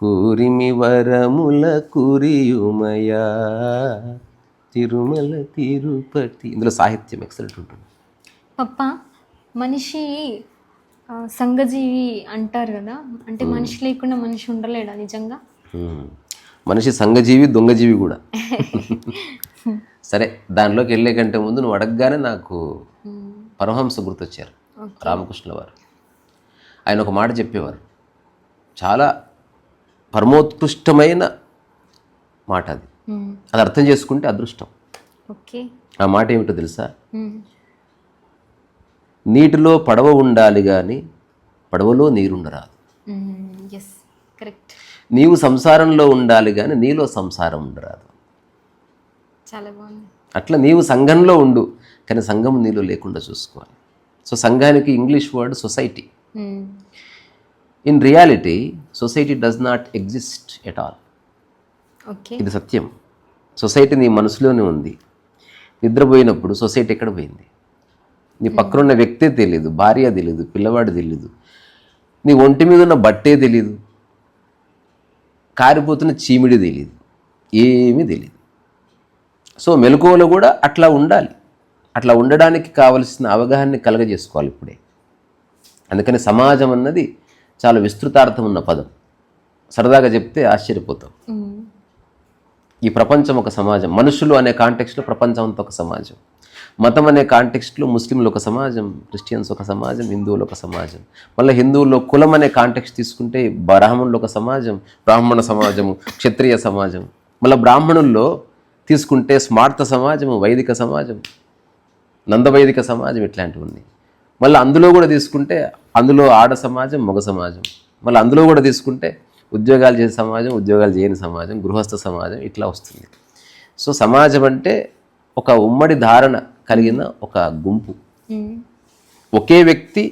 కూరిమి వరముల కురియుమయా తిరుమల తిరుపతి. ఇందులో సాహిత్యం ఎక్సలెంట్ ఉంటుంది. పప్ప మనిషి సంఘజీవి అంటారు కదా, అంటే మనిషి లేకుండా మనిషి ఉండలేడా నిజంగా? మనిషి సంఘజీవి, దొంగజీవి కూడా. సరే, దానిలోకి వెళ్ళే కంటే ముందు నువ్వు అడగగానే నాకు పరమహంస గుర్తొచ్చారు, రామకృష్ణుల వారు. ఆయన ఒక మాట చెప్పేవారు, చాలా పరమోత్కృష్టమైన మాట అది. అది అర్థం చేసుకుంటే అదృష్టం. ఆ మాట ఏమిటో తెలుసా? నీటిలో పడవ ఉండాలి కానీ పడవలో నీరుండరాదు. నీవు సంసారంలో ఉండాలి కానీ నీలో సంసారం ఉండరాదు. చాలా బాగుంది. అట్లా నీవు సంఘంలో ఉండు కానీ సంఘం నీలో లేకుండా చూసుకోవాలి. సో సంఘానికి English word society. In reality society does not exist at all. ఇది సత్యం. సొసైటీ నీ మనసులోనే ఉంది. నిద్రపోయినప్పుడు సొసైటీ ఎక్కడ పోయింది? నీ పక్కన ఉన్న వ్యక్తే తెలీదు, భార్య తెలీదు, పిల్లవాడు తెలీదు, నీ ఒంటి మీద ఉన్న బట్టే తెలీదు, కారిపోతున్న చీమిడి తెలీదు, ఏమీ తెలీదు. సో మెలకువలో కూడా అట్లా ఉండాలి. అట్లా ఉండడానికి కావలసిన అవగాహనని కలగజేసుకోవాలి ఇప్పుడే. అందుకని సమాజం అన్నది చాలా విస్తృతార్థం ఉన్న పదం. సరదాగా చెప్తే ఆశ్చర్యపోతాం. ఈ ప్రపంచం ఒక సమాజం. మనుషులు అనే కాంటెక్స్ట్లో ప్రపంచం అంతా ఒక సమాజం. మతం అనే కాంటెక్స్ట్లో ముస్లింలు ఒక సమాజం, క్రిస్టియన్స్ ఒక సమాజం, హిందువులు ఒక సమాజం. మళ్ళీ హిందువుల్లో కులం అనే కాంటెక్స్ట్ తీసుకుంటే బ్రాహ్మణులు ఒక సమాజం, బ్రాహ్మణ సమాజము, క్షత్రియ సమాజం. మళ్ళీ బ్రాహ్మణుల్లో తీసుకుంటే స్మార్త సమాజము, వైదిక సమాజం, నందవైదిక సమాజం, ఇట్లాంటివి ఉన్నాయి. మళ్ళీ అందులో కూడా తీసుకుంటే అందులో ఆడ సమాజం, మగ సమాజం. మళ్ళీ అందులో కూడా తీసుకుంటే ఉద్యోగాలు చేసే సమాజం, ఉద్యోగాలు చేయని సమాజం, గృహస్థ సమాజం, ఇట్లా వస్తుంది. సో సమాజం అంటే ఒక ఉమ్మడి ధారణ కలిగిన ఒక గుంపు. ఒకే వ్యక్తి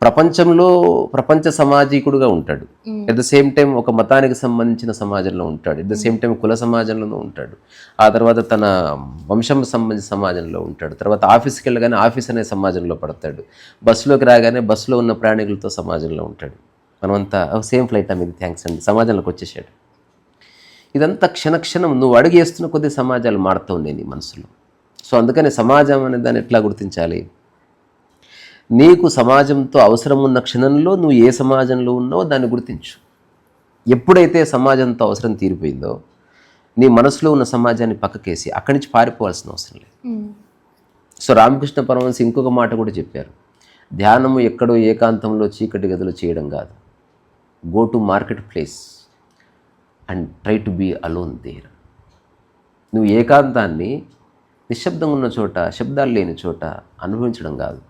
ప్రపంచంలో ప్రపంచ సమాజికుడుగా ఉంటాడు. ఎట్ ద సేమ్ టైం ఒక మతానికి సంబంధించిన సమాజంలో ఉంటాడు. ఎట్ ద సేమ్ టైం కుల సమాజంలోనూ ఉంటాడు. ఆ తర్వాత తన వంశం సంబంధించిన సమాజంలో ఉంటాడు. తర్వాత ఆఫీస్కి వెళ్ళగానే ఆఫీస్ అనే సమాజంలో పడతాడు. బస్సులోకి రాగానే బస్సులో ఉన్న ప్రయాణికులతో సమాజంలో ఉంటాడు. మనమంతా సేమ్ ఫ్లైట్ మీద థ్యాంక్స్ అండి సమాజంలోకి వచ్చేసాడు. ఇదంతా క్షణక్షణం నువ్వు అడుగేస్తున్న కొద్ది సమాజాలు మారుతూ ఉన్నాయి నీ మనసులో. సో అందుకని సమాజం అనే దాన్ని ఎట్లా గుర్తించాలి? నీకు సమాజంతో అవసరం ఉన్న క్షణంలో నువ్వు ఏ సమాజంలో ఉన్నావో దాన్ని గుర్తించు. ఎప్పుడైతే సమాజంతో అవసరం తీరిపోయిందో నీ మనసులో ఉన్న సమాజాన్ని పక్కకేసి అక్కడి నుంచి పారిపోవాల్సిన అవసరం లేదు. సో రామకృష్ణ పరమహంస ఇంకొక మాట కూడా చెప్పారు, ధ్యానము ఎక్కడో ఏకాంతంలో చీకటి గదిలో చేయడం కాదు, go to market place and try to be alone there. నువ్వు ఏకాంతాన్ని నిశ్శబ్దంగా ఉన్న చోట, శబ్దాలు లేని చోట అనుభవించడం కాదు,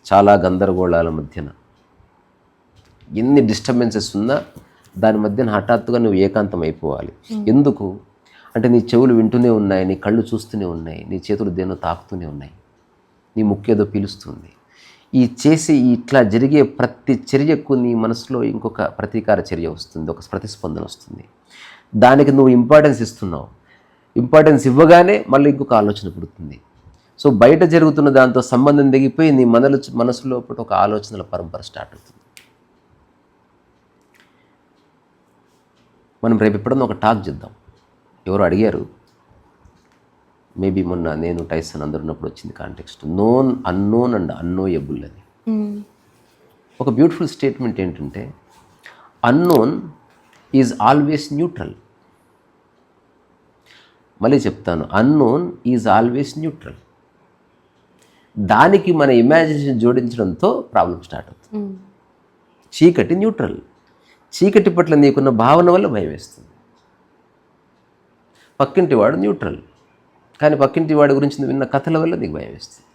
చాలా గందరగోళాల మధ్యన ఎన్ని డిస్టర్బెన్సెస్ ఉన్నా దాని మధ్యన హఠాత్తుగా నువ్వు ఏకాంతం అయిపోవాలి. ఎందుకు అంటే నీ చెవులు వింటూనే ఉన్నాయి, నీ కళ్ళు చూస్తూనే ఉన్నాయి, నీ చేతులు దేన్నో తాకుతూనే ఉన్నాయి, నీ ముక్కు ఏదో పీలుస్తుంది. ఈ చేసి ఇట్లా జరిగే ప్రతి చర్యకు నీ మనసులో ఇంకొక ప్రతీకార చర్య వస్తుంది, ఒక ప్రతిస్పందన వస్తుంది. దానికి నువ్వు ఇంపార్టెన్స్ ఇస్తున్నావు. ఇంపార్టెన్స్ ఇవ్వగానే మళ్ళీ ఇంకొక ఆలోచన పుడుతుంది. సో బయట జరుగుతున్న దాంతో సంబంధం తెగిపోయి నీ మనసులో ఒక ఆలోచనల పరంపర స్టార్ట్ అవుతుంది. మనం రేపు ఎప్పుడన్నా ఒక టాక్ చేద్దాం. ఎవరు అడిగారు, మేబీ మొన్న నేను టైసన్ అందరు ఉన్నప్పుడు వచ్చింది కాంటెక్స్ట్, నోన్, అన్నోన్ అండ్ అన్నోయబుల్ అని. ఒక బ్యూటిఫుల్ స్టేట్మెంట్ ఏంటంటే అన్నోన్ ఈజ్ ఆల్వేస్ న్యూట్రల్. మళ్ళీ చెప్తాను, అన్నోన్ ఈజ్ ఆల్వేస్ న్యూట్రల్. దానికి మన ఇమాజినేషన్ జోడించడంతో ప్రాబ్లం స్టార్ట్ అవుతుంది. చీకటి న్యూట్రల్. చీకటి పట్ల నీకున్న భావన వల్ల భయం వేస్తుంది. పక్కింటి వాడు న్యూట్రల్, కానీ పక్కింటి వాడి గురించి నువ్వు విన్న కథల వల్ల నీకు భయం వేస్తుంది.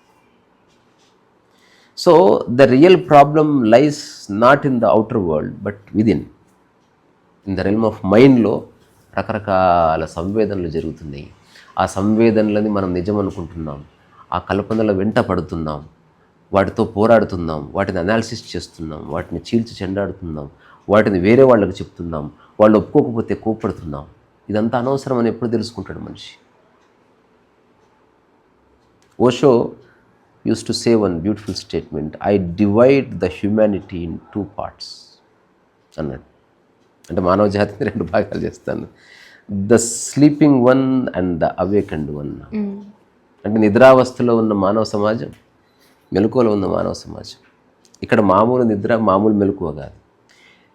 So the real problem lies not in the outer world but within, in the realm of మైండ్లో రకరకాల సంవేదనలు జరుగుతున్నాయి. ఆ సంవేదనలని మనం నిజం అనుకుంటున్నాం, ఆ కల్పనల వెంట పడుతున్నాం, వాటితో పోరాడుతున్నాం, వాటిని అనాలిసిస్ చేస్తున్నాం, వాటిని చీల్చి చెండాడుతున్నాం, వాటిని వేరే వాళ్ళకి చెప్తున్నాం, వాళ్ళు ఒప్పుకోకపోతే కోప్పడుతున్నాం. ఇదంతా అనవసరం అని ఎప్పుడు తెలుసుకుంటాడు మనిషి? Osho use to say one beautiful statement, I divide the humanity in 2 parts అన్నాడు. అంటే మానవ జాతిని 2 భాగాలు చేస్తాను. The sleeping one and the awakened one. అంటే నిద్రావస్థలో ఉన్న మానవ సమాజం, మెలకువలో ఉన్న మానవ సమాజం. ఇక్కడ మామూలు నిద్ర, మామూలు మెలకువ కాదు.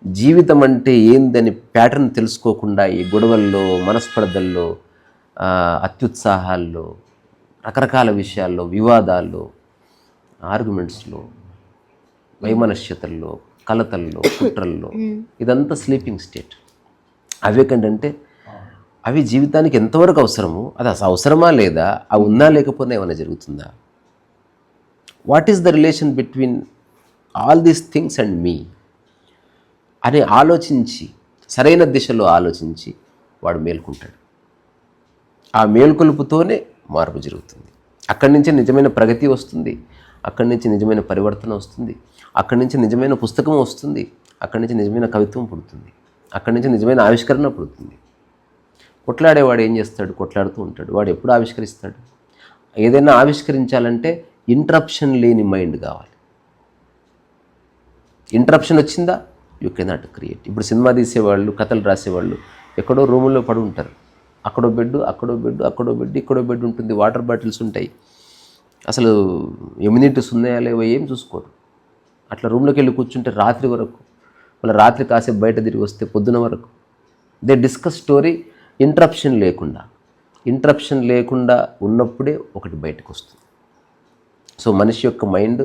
జీవితం అంటే ఏందని ప్యాటర్న్ తెలుసుకోకుండా ఈ గొడవల్లో, మనస్పర్ధల్లో, అత్యుత్సాహాల్లో, రకరకాల విషయాల్లో, వివాదాల్లో, ఆర్గ్యుమెంట్స్లో, వైమనస్యతల్లో, కలతల్లో, కుట్రల్లో, ఇదంతా స్లీపింగ్ స్టేట్. అవేకెండ్ అంటే అవి జీవితానికి ఎంతవరకు అవసరమో అది అసలు అవసరమా లేదా, అవి ఉన్నా లేకపోయినా ఏమైనా జరుగుతుందా, what is the relation between all these things and me అని ఆలోచించి, సరైన దిశలో ఆలోచించి వాడు మేల్కొంటాడు. ఆ మేల్కొలుపుతోనే మార్పు జరుగుతుంది. అక్కడి నుంచి నిజమైన ప్రగతి వస్తుంది, అక్కడి నుంచి నిజమైన పరివర్తన వస్తుంది, అక్కడి నుంచి నిజమైన పుస్తకం వస్తుంది, అక్కడి నుంచి నిజమైన కవిత్వం పుడుతుంది, అక్కడి నుంచి నిజమైన ఆవిష్కరణ పుడుతుంది. కొట్లాడేవాడు ఏం చేస్తాడు? కొట్లాడుతూ ఉంటాడు. వాడు ఎప్పుడు ఆవిష్కరిస్తాడు? ఏదైనా ఆవిష్కరించాలంటే ఇంటరప్షన్ లేని మైండ్ కావాలి. ఇంటరప్షన్ వచ్చిందా యూ కెనాట్ క్రియేట్. ఇప్పుడు సినిమా తీసేవాళ్ళు, కథలు రాసేవాళ్ళు ఎక్కడో రూముల్లో పడి ఉంటారు. అక్కడో బెడ్, అక్కడో బెడ్, అక్కడో బెడ్, ఇక్కడో బెడ్ ఉంటుంది. వాటర్ బాటిల్స్ ఉంటాయి. అసలు ఎమ్యూనిటీస్ ఉన్నాయా లేవో ఏం చూసుకోరు. అట్లా రూమ్లోకి వెళ్ళి కూర్చుంటే రాత్రి వరకు, మళ్ళీ రాత్రి కాసేపు బయట తిరిగి వస్తే పొద్దున వరకు. దే డిస్కస్ స్టోరీ ఇంటరప్షన్ లేకుండా. ఇంటరప్షన్ లేకుండా ఉన్నప్పుడే ఒకటి బయటకు వస్తుంది. సో మనిషి యొక్క మైండ్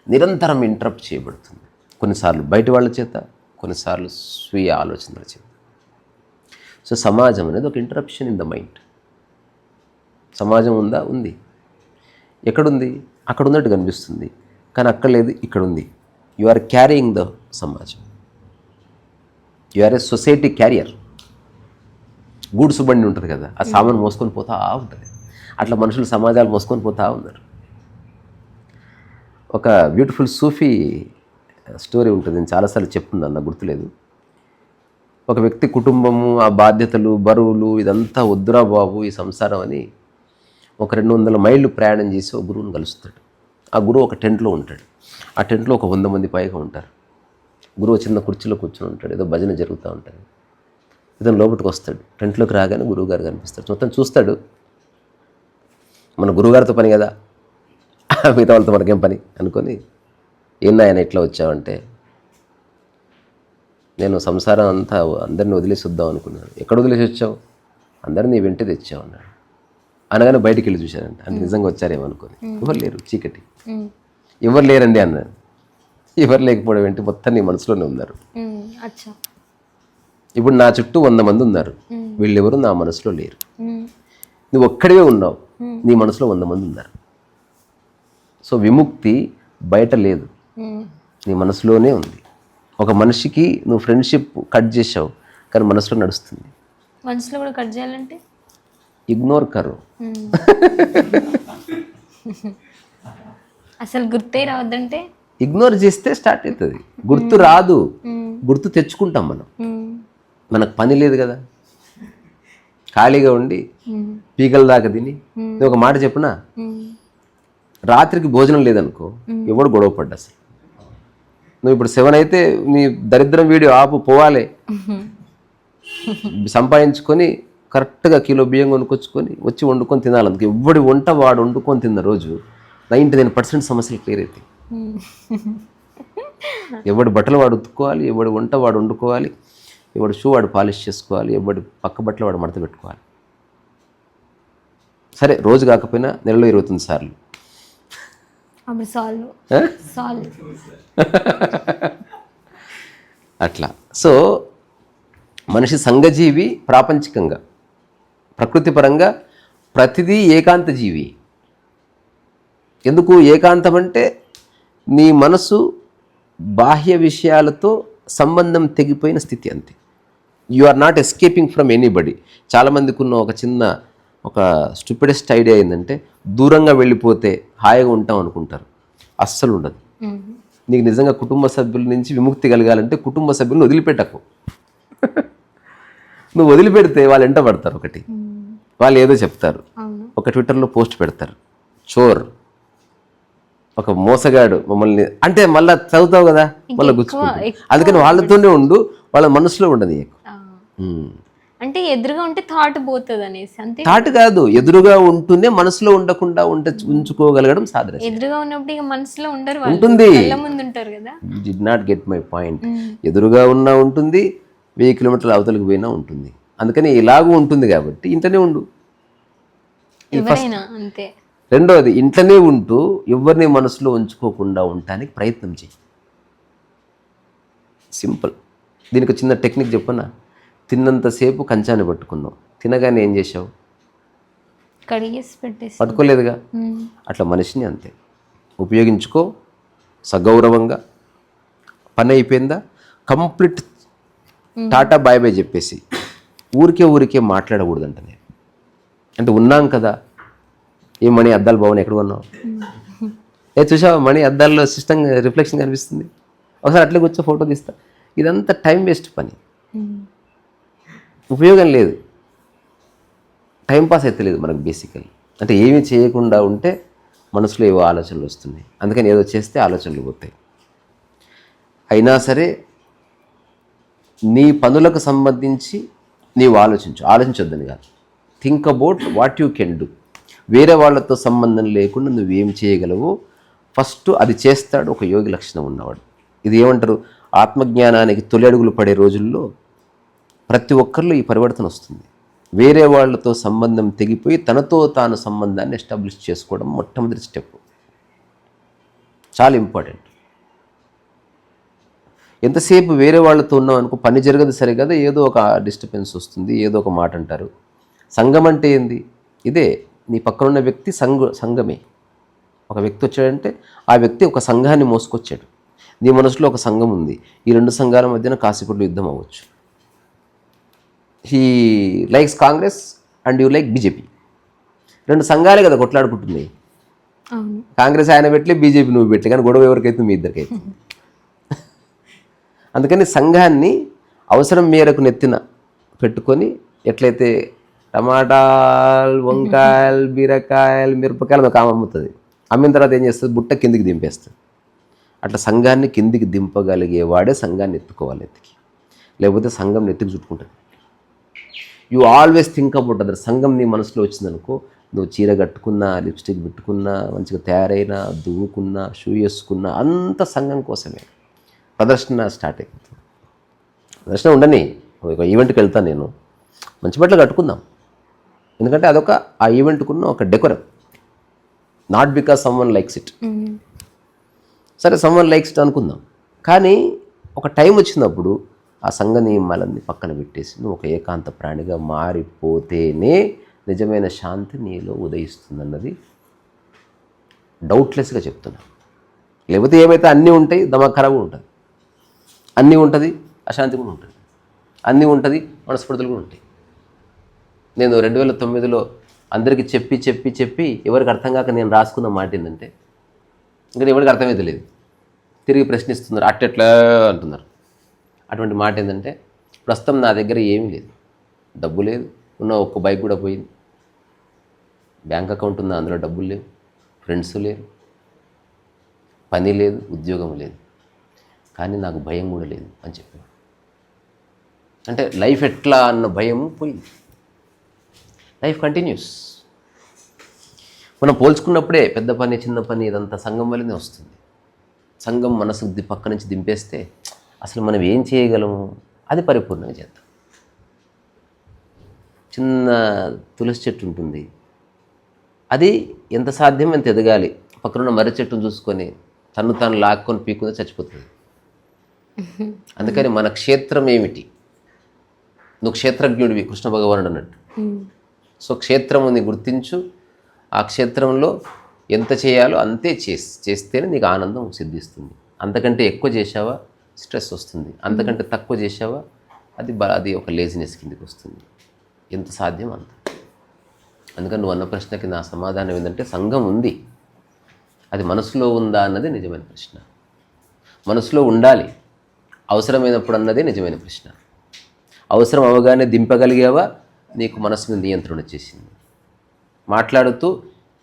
నిరంతరం ఇంటరప్ట్ చేయబడుతుంది. కొన్నిసార్లు బయట వాళ్ళ చేత, కొన్నిసార్లు స్వీయ ఆలోచనల చేత. సో సమాజం అనేది ఒక ఇంటరప్షన్ ఇన్ ద మైండ్. సమాజం ఉందా? ఉంది. ఎక్కడుంది? అక్కడ ఉన్నట్టు కనిపిస్తుంది, కానీ అక్కడ లేదు, ఇక్కడ ఉంది. యు ఆర్ క్యారీయింగ్ ద సమాజం. You are a society carrier. Goods బండి ఉంటుంది కదా, ఆ సామాను మోసుకొని పోతా ఉంటుంది. అట్లా మనుషులు సమాజాలు మోసుకొని పోతా ఉన్నారు. ఒక బ్యూటిఫుల్ సూఫీ స్టోరీ ఉంటుంది, నేను చాలాసార్లు చెప్తున్నాను, నాకు గుర్తులేదు. ఒక వ్యక్తి కుటుంబము, ఆ బాధ్యతలు, బరువులు, ఇదంతా వద్దురా బాబు ఈ సంసారం అని ఒక 200 మైళ్ళు ప్రయాణం చేసి ఒక గురువుని కలుస్తాడు. ఆ గురువు ఒక టెంట్లో ఉంటాడు. ఆ టెంట్లో ఒక 100 మంది పైగా ఉంటారు. గురువు చిన్న కుర్చీలో కూర్చొని ఉంటాడు, ఏదో భజన జరుగుతూ ఉంటుంది. ఇతను లోపలికి వస్తాడు. టెంట్లోకి రాగానే గురువుగారు కనిపిస్తాడు. మొత్తం చూస్తాడు. మన గురువుగారితో పని కదా, మిగతా వాళ్ళతో మనకేం పని అనుకొని, ఆయన ఇట్లా వచ్చావంటే, నేను సంసారం అంతా అందరిని వదిలేసి వద్దాం అనుకున్నాను. ఎక్కడ వదిలేసి వచ్చావు? అందరినీ నీ వెంటే తెచ్చావు అన్నాడు. అనగానే బయటికి వెళ్ళి చూశానంట. అంటే నిజంగా వచ్చారేమనుకొని, ఎవరు లేరు, చీకటి, ఎవరు లేరండి అన్నాడు. ఎవరు లేకపోవడం ఏంటి, మొత్తం నీ మనసులోనే ఉన్నారు. ఇప్పుడు నా చుట్టూ 100 మంది ఉన్నారు, వీళ్ళెవరు నా మనసులో లేరు. నువ్వు ఒక్కడివే ఉన్నావు, నీ మనసులో 100 మంది ఉన్నారు. సో విముక్తి బయట లేదు, నీ మనసులోనే ఉంది. ఒక మనిషికి నువ్వు ఫ్రెండ్షిప్ కట్ చేసావు, కానీ మనసులో నడుస్తుంది. మనసులో కూడా కట్ చేయాలంటే ఇగ్నోర్ కరు. అసలు గుర్తే రావద్దంటే ఇగ్నోర్ చేస్తే స్టార్ట్ అవుతుంది. గుర్తు రాదు, గుర్తు తెచ్చుకుంటాం మనం. మనకు పని లేదు కదా, ఖాళీగా ఉండి పీకల దాకా తిని. నేను ఒక మాట చెప్పినా, రాత్రికి భోజనం లేదనుకో, ఎవడు గొడవ పడ్డా. అసలు నువ్వు ఇప్పుడు 7 అయితే నీ దరిద్రం వీడియో ఆపు, పోవాలి, సంపాదించుకొని కరెక్ట్గా కిలో బియ్యం కొనుక్కొచ్చుకొని వచ్చి వండుకొని తినాలి. అందుకు ఎవడి వంట వాడు వండుకొని తిన్న రోజు 99% సమస్యలు క్లియర్ అవుతాయి. ఎవడి బట్టలు వాడు ఉతుక్కోవాలి, ఎవడి వంట వాడు వండుకోవాలి, ఎవడి షూ వాడు పాలిష్ చేసుకోవాలి, ఎవడి పక్క బట్టలు వాడు మడత పెట్టుకోవాలి. సరే రోజు కాకపోయినా నెలలో 29 సార్లు. అట్లా. సో మనిషి సంఘజీవి. ప్రాపంచికంగా, ప్రకృతి పరంగా ప్రతిదీ ఏకాంత జీవి. ఎందుకు ఏకాంతం అంటే, నీ మనసు బాహ్య విషయాలతో సంబంధం తెగిపోయిన స్థితి, అంతే. You are not escaping from anybody. చాలామందికి ఉన్న ఒక స్టూపిడెస్ట్ ఐడియా ఏంటంటే, దూరంగా వెళ్ళిపోతే హాయిగా ఉంటాం అనుకుంటారు. అస్సలు ఉండదు. నీకు నిజంగా కుటుంబ సభ్యుల నుంచి విముక్తి కలగాలంటే కుటుంబ సభ్యులను వదిలిపెట్టకు. నువ్వు వదిలిపెడితే వాళ్ళు ఎంట పడతారు. ఒకటి, వాళ్ళు ఏదో చెప్తారు, ఒక ట్విట్టర్లో పోస్ట్ పెడతారు, చోర్, ఒక మోసగాడు మమ్మల్ని అంటే మళ్ళీ చదువుతావు కదా మళ్ళీ గుచ్చుకుంటావు. అందుకని వాళ్ళతోనే ఉండు, వాళ్ళ మనసులో ఉండదు. ఆ. అంటే ఎదురుగా ఉంటే థాట్ పోతుంది అనేసి అంతే. థాట్ కాదు, ఎదురుగా ఉంటూనే మనసులో ఉండకుండా ఉంచుకోగలగడం సాధన. ఎదురుగా ఉన్నప్పుడు ఇక మనసులో ఉండరు, వాళ్ళు ఉంటుంది. కళ్ళ ముందు ఉంటారు కదా. You did not get my point. ఎదురుగా ఉన్నా ఉంటుంది, 1000 కిలోమీటర్ల అవతలకు పోయినా ఉంటుంది. అందుకని ఇలాగూ ఉంటుంది కాబట్టి ఇంట్లోనే ఉండు. ఎవరైనా అంతే. రెండవది, ఇంట్లోనే ఉంటూ ఎవరిని మనసులో ఉంచుకోకుండా ఉండటానికి ప్రయత్నం చేయి. సింపుల్. దీనికి చిన్న టెక్నిక్ చెప్పనా? తిన్నంతసేపు కంచాన్ని పట్టుకున్నావు, తినగానే ఏం చేసావు? కడిగేసి పెట్టేసి పట్టుకోలేదుగా. అట్లా మనిషిని అంతే ఉపయోగించుకో సగౌరవంగా. పని అయిపోయిందా, కంప్లీట్ టాటా బాయ్ బాయ్ చెప్పేసి ఊరికే మాట్లాడకూడదంట. నేను అంటే ఉన్నాం కదా. ఏ మణి అద్దాలు బాగున్నాయి, ఎక్కడ కొన్నావు? చూసావా మణి అద్దాల్లో సిస్టమ్ రిఫ్లెక్షన్ కనిపిస్తుంది, ఒకసారి అట్లే కూర్చో ఫోటో తీస్తా. ఇదంతా టైం వేస్ట్ పని, ఉపయోగం లేదు, టైంపాస్ అయితే లేదు మనకు బేసికలీ. అంటే ఏమీ చేయకుండా ఉంటే మనసులో ఏవో ఆలోచనలు వస్తున్నాయి, అందుకని ఏదో చేస్తే ఆలోచనలు పోతాయి. అయినా సరే నీ పనులకు సంబంధించి నీవు ఆలోచించొద్దని కాదు. Think about what you can do. వేరే వాళ్ళతో సంబంధం లేకుండా నువ్వేం చేయగలవో ఫస్ట్ అది చేస్తాడు ఒక యోగి లక్షణం ఉన్నవాడు. ఇది ఏమంటారు, ఆత్మజ్ఞానానికి తొలి అడుగులు పడే రోజుల్లో ప్రతి ఒక్కరిలో ఈ పరివర్తన వస్తుంది. వేరే వాళ్ళతో సంబంధం తెగిపోయి తనతో తాను సంబంధాన్ని ఎస్టాబ్లిష్ చేసుకోవడం మొట్టమొదటి స్టెప్, చాలా ఇంపార్టెంట్. ఎంతసేపు వేరే వాళ్ళతో ఉన్నాం అనుకో, పని జరగదు సరిగదా, ఏదో ఒక డిస్టర్బెన్స్ వస్తుంది, ఏదో ఒక మాట అంటారు. సంఘం అంటే ఏంది? ఇదే, నీ పక్కనున్న వ్యక్తి సంఘమే. ఒక వ్యక్తి వచ్చాడంటే ఆ వ్యక్తి ఒక సంఘాన్ని మోసుకొచ్చాడు. నీ మనసులో ఒక సంఘం ఉంది, ఈ 2 సంఘాల మధ్యన కాసేపట్లో యుద్ధం అవ్వచ్చు. He likes Congress and you like BJP. 2 సంఘాలే కదా కొట్లాడుకుంటున్నాయి. కాంగ్రెస్ ఆయన పెట్టలే, బీజేపీ నువ్వు పెట్టలే, కానీ గొడవ ఎవరికైతే మీ ఇద్దరికైతే. అందుకని సంఘాన్ని అవసరం మేరకు నెత్తిన పెట్టుకొని, ఎట్లయితే టమాటాలు, వంకాయలు, బీరకాయలు, మిరపకాయలు ఒక ఆమె అమ్ముతుంది, అమ్మిన తర్వాత ఏం చేస్తుంది, బుట్ట కిందికి దింపేస్తుంది. అట్లా సంఘాన్ని కిందికి దింపగలిగేవాడే సంఘాన్ని ఎత్తుకోవాలి ఎత్తికి, లేకపోతే సంఘం నెత్తికి చుట్టుకుంటుంది. You always think about other. సంఘం నీ మనసులో వచ్చిందనుకో, నువ్వు చీర కట్టుకున్నా, లిప్స్టిక్ పెట్టుకున్నా, మంచిగా తయారైనా, దువ్వుకున్నా, షూ వేసుకున్నా, అంత సంఘం కోసమే. ప్రదర్శన స్టార్ట్ అయిపోతుంది. ప్రదర్శన ఉండని, ఒక ఈవెంట్కి వెళ్తాను నేను, మంచి బట్టలు కట్టుకుందాం, ఎందుకంటే అదొక ఆ ఈవెంట్కున్న ఒక decorum, not because someone likes it. సరే సమ్వన్ లైక్స్ ఇట్ అనుకుందాం, కానీ ఒక టైం వచ్చినప్పుడు ఆ సంఘ నియమాలన్నీ పక్కన పెట్టేసి నువ్వు ఒక ఏకాంత ప్రాణిగా మారిపోతేనే నిజమైన శాంతి నీలో ఉదయిస్తుందన్నది డౌట్లెస్గా చెప్తున్నా. లేకపోతే ఏమైతే అన్నీ ఉంటాయి, దమాక్ ఖరాబ్ ఉంటుంది, అన్నీ ఉంటుంది, అశాంతి కూడా ఉంటుంది, అన్నీ ఉంటుంది, మనస్ఫూర్తులు కూడా ఉంటాయి. నేను 2009లో అందరికీ చెప్పి ఎవరికి అర్థం కాక నేను రాసుకున్న మాట ఏంటంటే, ఇంకా ఎవరికి అర్థమే తెలియదు, తిరిగి ప్రశ్నిస్తున్నారు, అట్టెట్లా అంటున్నారు. అటువంటి మాట ఏంటంటే, ప్రస్తుతం నా దగ్గర ఏమీ లేదు, డబ్బు లేదు, ఉన్న ఒక్క బైక్ కూడా పోయింది, బ్యాంక్ అకౌంట్ ఉందా, అందులో డబ్బులు లేవు, ఫ్రెండ్స్ లేరు, పని లేదు, ఉద్యోగం లేదు, కానీ నాకు భయం కూడా లేదు అని చెప్పాను. అంటే లైఫ్ ఎట్లా అన్న భయం పోయింది, లైఫ్ కంటిన్యూస్. మనం పోల్చుకున్నప్పుడే పెద్ద పని చిన్న పని ఇదంతా సంఘం వల్లనే వస్తుంది. సంఘం మనసు పక్క నుంచి దింపేస్తే అసలు మనం ఏం చేయగలము, అది పరిపూర్ణంగా చేద్దాం. చిన్న తులసి చెట్టు ఉంటుంది, అది ఎంత సాధ్యం ఎంత ఎదగాలి, పక్కనున్న మర్రి చెట్టును చూసుకొని తాను లాక్కొని పీక్కుందో చచ్చిపోతుంది. అందుకని మన క్షేత్రం ఏమిటి, నువ్వు క్షేత్రజ్ఞుడివి కృష్ణ భగవానుడు అన్నట్టు. సో క్షేత్రముని గుర్తించు, ఆ క్షేత్రంలో ఎంత చేయాలో అంతే చేస్తేనే నీకు ఆనందం సిద్ధిస్తుంది. అంతకంటే ఎక్కువ చేసావా స్ట్రెస్ వస్తుంది, అంతకంటే తక్కువ చేసావా అది ఒక లేజినెస్ కిందకి వస్తుంది. ఎంత సాధ్యం అంత. అందుకని నువ్వు అన్న ప్రశ్నకి నా సమాధానం ఏంటంటే, సంఘం ఉంది, అది మనసులో ఉందా అన్నది నిజమైన ప్రశ్న. మనసులో ఉండాలి, అవసరమైనప్పుడు అన్నదే నిజమైన ప్రశ్న. అవసరం అవగానే దింపగలిగావా, నీకు మనసుని నియంత్రణ వచ్చేసింది. మాట్లాడుతూ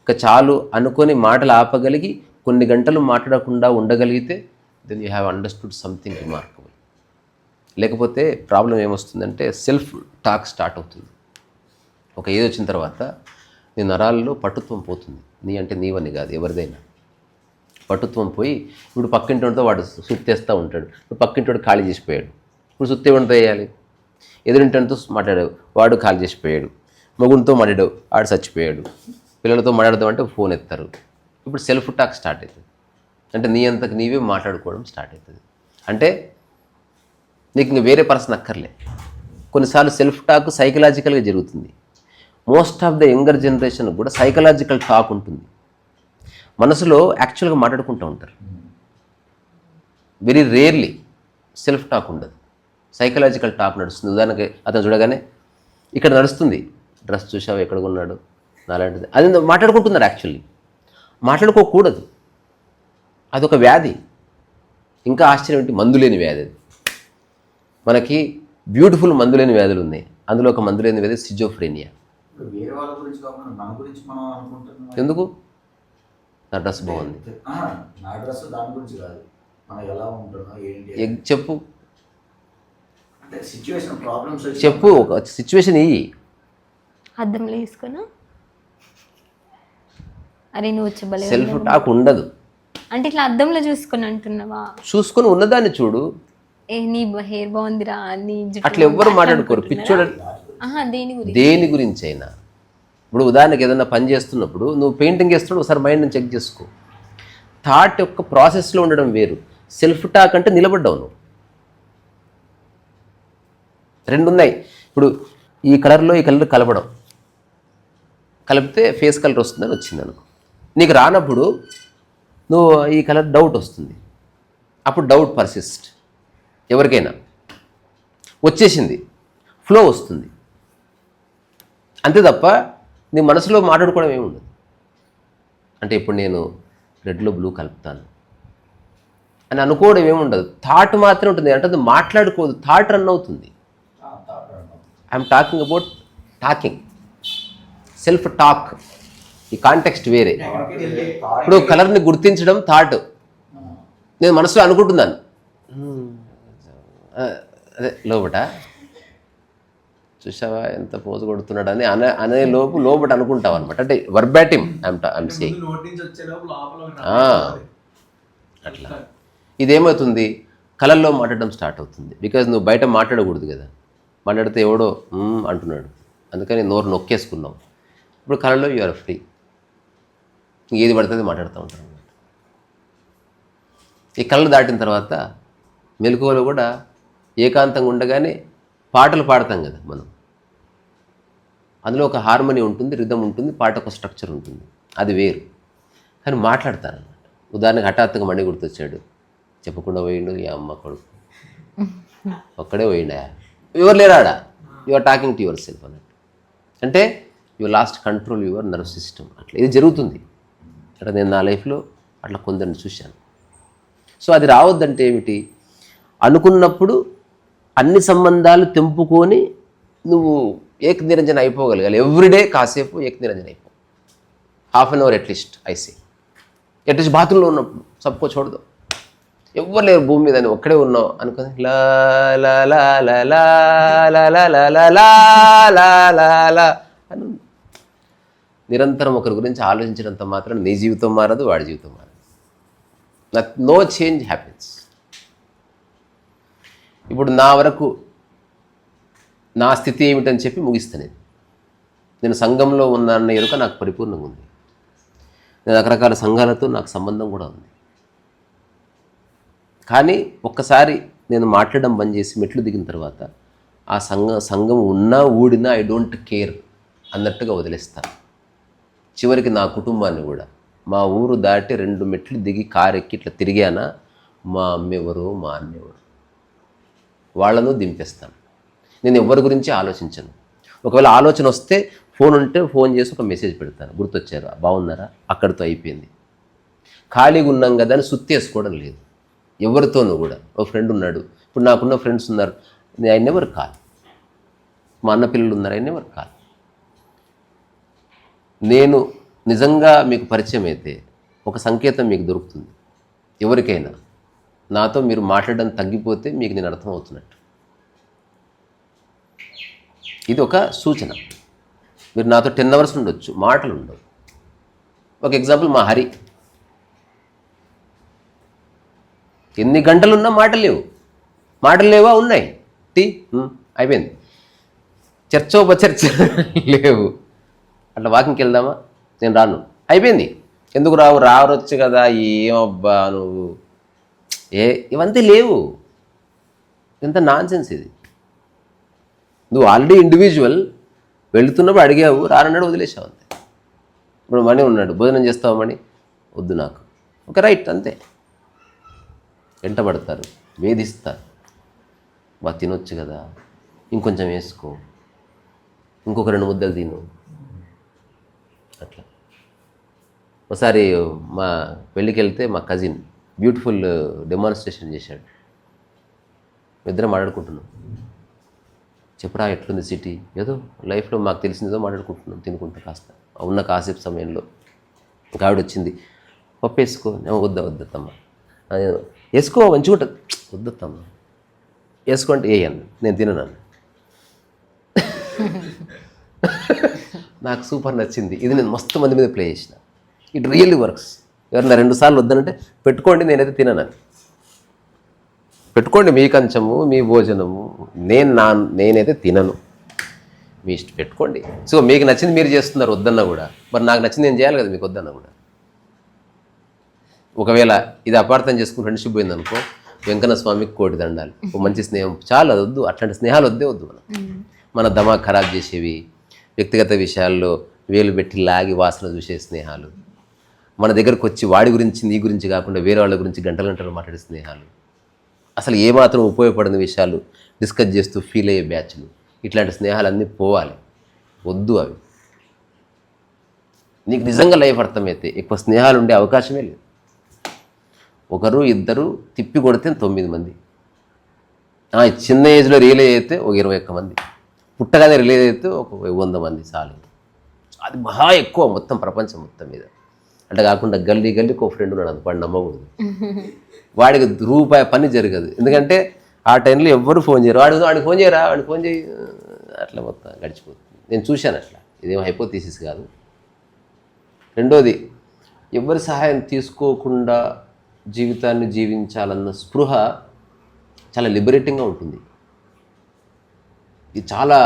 ఇక చాలు అనుకొని మాటలు ఆపగలిగి కొన్ని గంటలు మాట్లాడకుండా ఉండగలిగితే then you have understood something remarkable. లేకపోతే ప్రాబ్లం ఏమొస్తుందంటే సెల్ఫ్ టాక్ స్టార్ట్ అవుతుంది. ఒక ఏజ్ వచ్చిన తర్వాత నీ నరాల్లో పట్టుత్వం పోతుంది. నీ అంటే నీవని కాదు, ఎవరిదైనా పట్టుత్వం పోయి ఇప్పుడు పక్కింటితో వాడు సుత్తేస్తూ ఉంటాడు, ఇప్పుడు పక్కింటి ఖాళీ చేసిపోయాడు, ఇప్పుడు సుత్తే వంట వేయాలి. ఎదురింటితో మాట్లాడావు, వాడు ఖాళీ చేసిపోయాడు. మగునితో మాట్లాడావు, వాడు చచ్చిపోయాడు. పిల్లలతో మాట్లాడదాం అంటే ఫోన్ ఎత్తారు. ఇప్పుడు సెల్ఫ్ టాక్ స్టార్ట్ అవుతుంది. అంటే నీ అంతకు నీవే మాట్లాడుకోవడం స్టార్ట్ అవుతుంది. అంటే నీకు ఇంక వేరే పర్సన్ అక్కర్లే. కొన్నిసార్లు సెల్ఫ్ టాక్ సైకలాజికల్గా జరుగుతుంది. Most of the younger generation కూడా సైకలాజికల్ టాక్ ఉంటుంది. మనసులో యాక్చువల్గా మాట్లాడుకుంటూ ఉంటారు. వెరీ రేర్లీ సెల్ఫ్ టాక్ ఉండదు, సైకలాజికల్ టాక్ నడుస్తుంది. ఉదాహరణకి అతను చూడగానే ఇక్కడ నడుస్తుంది, డ్రెస్ చూసావు ఎక్కడ ఉన్నాడు నాలాంటిది, అది మాట్లాడుకుంటున్నారు. యాక్చువల్లీ మాట్లాడుకోకూడదు, అదొక వ్యాధి. ఇంకా ఆశ్చర్యం ఏంటి, మందు లేని వ్యాధి అది. మనకి బ్యూటిఫుల్ మందు లేని వ్యాధులు ఉన్నాయి, అందులో ఒక మందు లేని వ్యాధి సిజోఫ్రేనియా. వేరే వాళ్ళ గురించి కాకుండా మన గురించి మనం అనుకుంటున్నాం. ఎందుకు? నా డ్రెస్ బాగుంది, నా డ్రెస్ దాని గురించి కాదు, మనం ఎలా ఉంటున్నాం ఏంటి చెప్పు, అంటే సిచ్యువేషన్ ప్రాబ్లమ్స్ చెప్పు, ఒక సిచ్యువేషన్ ఇయ్యి. అద్దంలో వేసుకున్నా అరే నువ్వు వచ్చబలే సెల్ఫ్ టాక్ ఉండదు. అంటే ఇట్లా అద్దంలో చూసుకొని అంటున్నావా? చూసుకొని ఉన్నదాన్ని చూడు. ఏ నీ హెయిర్ బాగుందిరా, నీ జుట్టు అట్లా ఎవ్వరు మాట్లాడుకోరు. పిచ్చోడ దేని గురించి? దేని గురించి అయినా. ఇప్పుడు ఉదాహరణకి ఏదైనా పని చేస్తున్నప్పుడు నువ్వు పెయింటింగ్ వేస్తున్నాడు, ఒకసారి మైండ్ని చెక్ చేసుకో. థాట్ యొక్క ప్రాసెస్లో ఉండడం వేరు, సెల్ఫ్ టాక్ అంటే నిలబడ్డావు నువ్వు. రెండు ఉన్నాయి. ఇప్పుడు ఈ కలర్లో ఈ కలర్ కలపడం, కలిపితే ఫేస్ కలర్ వస్తుందని వచ్చింది అనుకో. నీకు రానప్పుడు నువ్వు ఈ కలర్ డౌట్ వస్తుంది, అప్పుడు డౌట్ పర్సిస్ట్. ఎవరికైనా వచ్చేసింది, ఫ్లో వస్తుంది అంతే తప్ప నీ మనసులో మాట్లాడుకోవడం ఏమి ఉండదు. అంటే ఇప్పుడు నేను రెడ్లో బ్లూ కలుపుతాను అని అనుకోవడం ఏముండదు. థాట్ మాత్రమే ఉంటుంది. అంటే అది మాట్లాడుకోదు, థాట్ రన్ అవుతుంది. I'm talking about talking, self talk. ఈ కాంటెక్స్ట్ వేరే. ఇప్పుడు కలర్ని గుర్తించడం థాట్, నేను మనసులో అనుకుంటున్నాను అదే లోపట చూసావా ఎంత పోజు కొడుతున్నాడు అని అనే లోపట అనుకుంటావు అనమాట. అంటే వర్బాటిమ్ ఐఎమ్ సేయింగ్ అట్లా. ఇదేమవుతుంది, కళల్లో మాట్లాడడం స్టార్ట్ అవుతుంది. బికాజ్ నువ్వు బయట మాట్లాడకూడదు కదా, మాట్లాడితే ఎవడో అంటున్నాడు, అందుకని నోరు నొక్కేసుకున్నావు. ఇప్పుడు కళలో యు ఆర్ ఫ్రీ, ఏది పడుతుంది మాట్లాడుతూ ఉంటారు అనమాట. ఈ కళలు దాటిన తర్వాత మెలకువలో కూడా ఏకాంతంగా ఉండగానే పాటలు పాడతాం కదా మనం. అందులో ఒక హార్మోని ఉంటుంది, రిథమ్ ఉంటుంది, పాట ఒక స్ట్రక్చర్ ఉంటుంది, అది వేరు. కానీ మాట్లాడతారనమాట. ఉదాహరణకు హఠాత్తుగా మణి గుర్తొచ్చాడు, చెప్పకుండా పోయిండు ఈ అమ్మ కొడుకు, ఒక్కడే పోయిండా, ఎవరు లేరాడా, you are talking to yourself అన్నట్టు. అంటే you lost control your nerve system. అట్లా ఇది జరుగుతుంది. అంటే నేను నా లైఫ్లో అట్లా కొందరిని చూశాను. సో అది రావద్దంటే ఏమిటి, అనుకున్నప్పుడు అన్ని సంబంధాలు తెంపుకొని నువ్వు ఏక నిరంజన అయిపోగలగాలి. ఎవ్రీడే కాసేపు ఏక నిరంజన అయిపో, హాఫ్ అన్ అవర్ అట్లీస్ట్. ఐసీ అట్లీస్ట్ బాత్రూంలో ఉన్నప్పుడు సబ్కో చూడదు, ఎవ్వరు లేరు భూమి మీద అని ఒక్కడే ఉన్నావు అనుకుని లా లా లా లా లా లా లా లా లా లా లా లా అని నిరంతరం ఒకరి గురించి ఆలోచించినంత మాత్రం నీ జీవితం మారదు, వాడి జీవితం మారదు. No change happens. ఇప్పుడు నా వరకు నా స్థితి ఏమిటని చెప్పి ముగిస్తాను. నేను సంఘంలో ఉన్నానన్న ఎరుక నాకు పరిపూర్ణంగా ఉంది. నేను రకరకాల సంఘాలతో నాకు సంబంధం కూడా ఉంది. కానీ ఒక్కసారి నేను మాట్లాడడం బంద్ చేసి మెట్లు దిగిన తర్వాత ఆ సంఘం ఉన్నా ఊడినా ఐ డోంట్ కేర్ అన్నట్టుగా వదిలేస్తాను. చివరికి నా కుటుంబాన్ని కూడా, మా ఊరు దాటి 2 మెట్లు దిగి కారు ఎక్కి ఇట్లా తిరిగానా, మా అమ్మెవరు మా అన్నెవరు వాళ్ళను దింపేస్తాను. నేను ఎవరి గురించి ఆలోచించను. ఒకవేళ ఆలోచన వస్తే ఫోన్ ఉంటే ఫోన్ చేసి ఒక మెసేజ్ పెడతాను, గుర్తొచ్చారు బాగున్నారా, అక్కడితో అయిపోయింది. ఖాళీగా ఉన్నాం కదా అని సుత్తేసుకోవడం లేదు ఎవరితోనూ కూడా. ఒక ఫ్రెండ్ ఉన్నాడు, ఇప్పుడు నాకున్న ఫ్రెండ్స్ ఉన్నారు, ఐ నెవర్ కాల్. మా అన్న పిల్లలు ఉన్నారు, ఐ నెవర్ కాల్. నేను నిజంగా మీకు పరిచయం అయితే ఒక సంకేతం మీకు దొరుకుతుంది. ఎవరికైనా నాతో మీరు మాట్లాడడం తగ్గిపోతే మీకు నేను అర్థమవుతున్నట్టు. ఇది ఒక సూచన. మీరు నాతో 10 అవర్స్ ఉండొచ్చు, మాటలు ఉండవు. ఒక ఎగ్జాంపుల్, మా హరి ఎన్ని గంటలున్నా మాటలు లేవు. మాటలు లేవా? ఉన్నాయి. టీ అయిపోయింది. చర్చ లేవు. అట్లా వాకింగ్కి వెళ్దామా? నేను రాను. అయిపోయింది. ఎందుకు రావు? రావచ్చు కదా. ఏమబ్బా నువ్వు ఇవంతా లేవు. ఎంత నాన్సెన్స్ ఇది. నువ్వు ఆల్రెడీ ఇండివిజువల్, వెళుతున్నప్పుడు అడిగావు, రానన్నాడు, వదిలేసావు అంతే. ఇప్పుడు మణి ఉన్నాడు, భోజనం చేస్తావు మణి? వద్దు నాకు. ఒక రైట్ అంతే. వెంటబడతారు, వేధిస్తారు. తినొచ్చు కదా, ఇంకొంచెం వేసుకో, ఇంకొక 2 ముద్దలు తిను. అట్లా ఒకసారి మా పెళ్ళికి వెళ్తే మా కజిన్ బ్యూటిఫుల్ డెమాన్స్ట్రేషన్ చేశాడు. ఇద్దరం మాట్లాడుకుంటున్నాం. చెప్పరా ఎట్లుంది సిటీ? ఏదో లైఫ్లో మాకు తెలిసిందేదో మాట్లాడుకుంటున్నాం తినుకుంటా కాస్త. ఉన్న కాసేపు సమయంలో ఒక ఆవిడ వచ్చింది, పప్పు వేసుకో. వద్దత్తమ్మ. వేసుకో మంచిగా ఉంటుంది. వద్దత్తమ్మ వేసుకోంటే వేయను, నేను తినను. నాకు సూపర్ నచ్చింది. ఇది నేను మస్తు మంది మీద ప్లే చేసిన. It really works. ఎవరన్నా 2 సార్లు వద్దనంటే పెట్టుకోండి, నేనైతే తిననని. పెట్టుకోండి మీ కంచము, మీ భోజనము, నేనైతే తినను. మీ ఇష్టం పెట్టుకోండి. సో మీకు నచ్చింది మీరు చేస్తున్నారు వద్దన్నా కూడా. మరి నాకు నచ్చింది నేను చేయాలి కదా మీకు వద్దన్నా కూడా. ఒకవేళ ఇది అపార్థం చేసుకుని ఫ్రెండ్షిప్ పోయిందనుకో, వెంకన్న స్వామికి 1,000 దండాలు. ఓ మంచి స్నేహం చాలా అది వద్దు. అట్లాంటి స్నేహాలు వద్దు. మన దమాగ్ ఖరాబ్ చేసేవి, వ్యక్తిగత విషయాల్లో వేలు పెట్టి లాగి వాసన చూసే స్నేహాలు, మన దగ్గరకు వచ్చి వాడి గురించి నీ గురించి కాకుండా వేరే వాళ్ళ గురించి గంటలు మాట్లాడే స్నేహాలు, అసలు ఏమాత్రం ఉపయోగపడిన విషయాలు డిస్కస్ చేస్తూ ఫీల్ అయ్యే బ్యాచ్లు, ఇట్లాంటి స్నేహాలన్నీ పోవాలి. వద్దు అవి. నీకు నిజంగా లైఫ్ అర్థమైతే ఎక్కువ స్నేహాలు ఉండే అవకాశమే లేదు. 1 2 తిప్పి కొడితే 9 మంది. చిన్న ఏజ్లో రియలైజ్ అయితే ఒక 21 మంది. పుట్టగానే రిలీజ్ అయితే ఒక 100 మంది చాలు. అది మహా ఎక్కువ మొత్తం ప్రపంచం మొత్తం మీద. అంటే కాకుండా గల్లీకి ఒక ఫ్రెండ్ ఉన్నాడు, అది వాడు నమ్మకూడదు. వాడికి రూపాయి పని జరగదు. ఎందుకంటే ఆ టైంలో ఎవ్వరు ఫోన్ చేయరు. వాడికి ఫోన్ చేయరా, వాడికి ఫోన్ చేయి, అట్లా మొత్తం గడిచిపోతుంది. నేను చూశాను అట్లా. ఇదేమో హైపోథీసిస్ కాదు. రెండోది, ఎవరి సహాయం తీసుకోకుండా జీవితాన్ని జీవించాలన్న స్పృహ చాలా లిబరేటింగ్గా ఉంటుంది. ఇది చాలా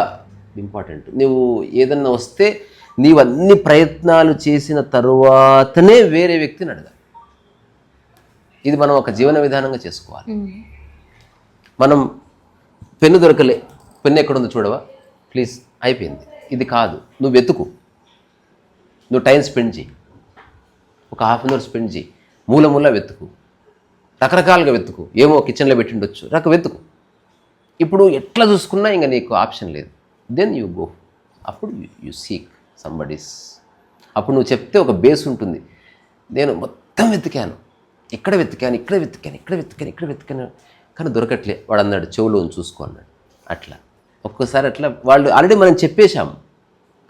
ఇంపార్టెంట్. నువ్వు ఏదన్నా వస్తే నీవన్నీ ప్రయత్నాలు చేసిన తరువాతనే వేరే వ్యక్తిని అడగాలి. ఇది మనం ఒక జీవన విధానంగా చేసుకోవాలి. మనం పెన్ను దొరకలే, పెన్ను ఎక్కడుందో చూడవా, ప్లీజ్, అయిపోయింది. ఇది కాదు, నువ్వు వెతుకు. నువ్వు టైం స్పెండ్ చేయి, ఒక ½ అవర్ స్పెండ్ చేయి, మూల వెతుకు, రకరకాలుగా వెతుకు. ఏమో కిచెన్లో పెట్టిండొచ్చు, వెతుకు. ఇప్పుడు ఎట్లా చూసుకున్నా ఇంకా నీకు ఆప్షన్ లేదు. Then you go. అప్పుడు యూ సీక్ సంబడీస్. అప్పుడు నువ్వు చెప్తే ఒక బేస్ ఉంటుంది. నేను మొత్తం వెతికాను, ఇక్కడ వెతికాను, కానీ దొరకట్లే. వాడు అన్నాడు చెవులో చూసుకో అన్నాడు. అట్లా ఒక్కోసారి అట్లా వాళ్ళు ఆల్రెడీ మనం చెప్పేశాము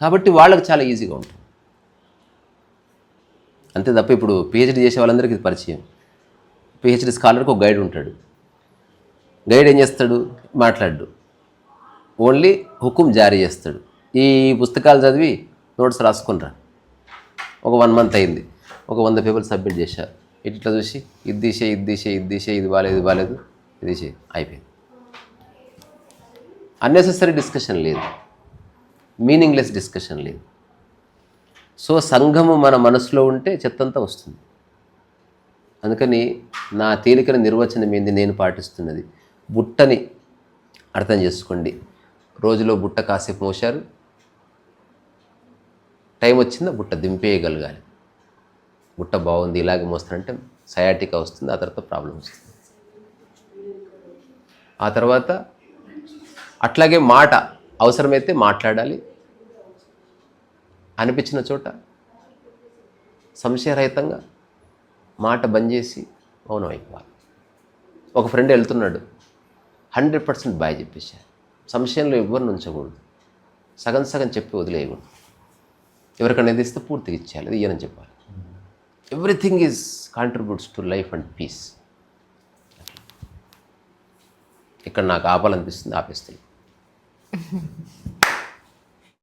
కాబట్టి వాళ్ళకి చాలా ఈజీగా ఉంటుంది. అంతే తప్ప ఇప్పుడు పిహెచ్డీ చేసే వాళ్ళందరికీ ఇది పరిచయం. పిహెచ్డీ స్కాలర్కి ఒక గైడ్ ఉంటాడు. గైడ్ ఏం చేస్తాడు? మాట్లాడు, ఓన్లీ హుకుం జారీ చేస్తాడు. ఈ పుస్తకాలు చదివి నోట్స్ రాసుకునిరా. ఒక 1 మంత్ అయింది, ఒక 100 పేపర్లు సబ్మిట్ చేశారు. ఇట్లా చూసి ఇది తీసే, ఇది బాలేదు, ఇది చేయి, అయిపోయింది. అన్నెసెసరీ డిస్కషన్ లేదు, మీనింగ్లెస్ డిస్కషన్ లేదు. సో సంఘము మన మనసులో ఉంటే చెత్తంతా వస్తుంది. అందుకని నా తేలికన నిర్వచనం ఏంది నేను పాటిస్తున్నది, బుట్టని అర్థం చేసుకోండి. రోజులో బుట్ట కాసేపు మోశారు, టైం వచ్చిందా బుట్ట దింపేయగలగాలి. బుట్ట బాగుంది ఇలాగే మోస్తారంటే సయాటికా వస్తుంది, ఆ తర్వాత ప్రాబ్లం వస్తుంది. ఆ తర్వాత అట్లాగే మాట అవసరమైతే మాట్లాడాలి, అనిపించిన చోట సంశయరహితంగా మాట బంద్ చేసి మౌనం అయిపోవాలి. ఒక ఫ్రెండ్ వెళ్తున్నాడు, 100% బాయ్ చెప్పేశారు. సంశయంలో ఎవరిని ఉంచకూడదు, సగం చెప్పి వదిలేయకూడదు. ఎవరికైనా ఇస్తే పూర్తిగా ఇచ్చేయాలి, అది ఇయ్యనని చెప్పాలి. Everything is contributes to life and peace. ఇక్కడ నాకు ఆపాలనిపిస్తుంది, ఆపేస్తుంది.